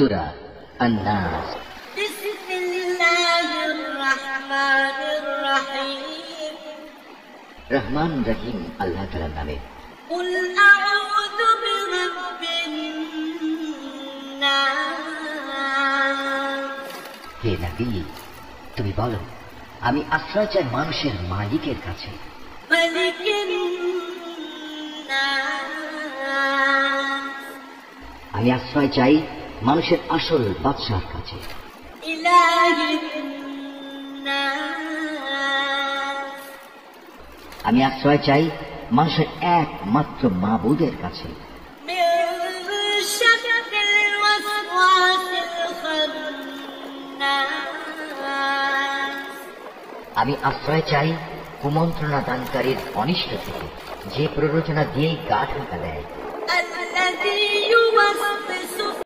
সূরা আন-নাস। বিসমিল্লাহির রহমানির রহিম। রহমান রহিম আল্লাহ তাআলার নামে। কুল আউযু বিরাব্বিন নাস। হে নবী, তুমি বলো, আমি আশ্রয় চাই মানুষের মালিকের কাছে। মালিকিন নাস। আমি আশ্রয় চাই মানুষের আসল বাদশার কাছে। ইলাহিন নাস। আমি আশ্রয় চাই মানুষের একমাত্র মাবুদের কাছে। মিন শাররিল ওয়াসওয়াসিল খান্নাস। আমি আশ্রয় চাই কুমন্ত্রণা দানকারীর অনিষ্ট থেকে, যে প্ররোচনা দিয়েই গা ঢাকা দেয়। الذي يوسوس